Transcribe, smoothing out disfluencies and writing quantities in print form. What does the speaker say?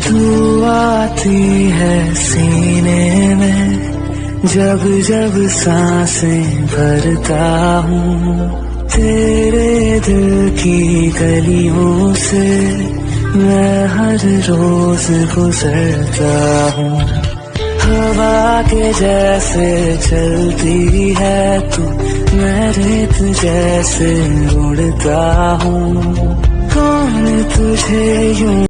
तू आती है सीने में, जब जब सांसें भरता हूँ। तेरे दिल की गलियों से मैं हर रोज गुजरता हूँ। हवा के जैसे चलती है तू, मैं रेत जैसे उड़ता हूँ। कौन तुझे यूं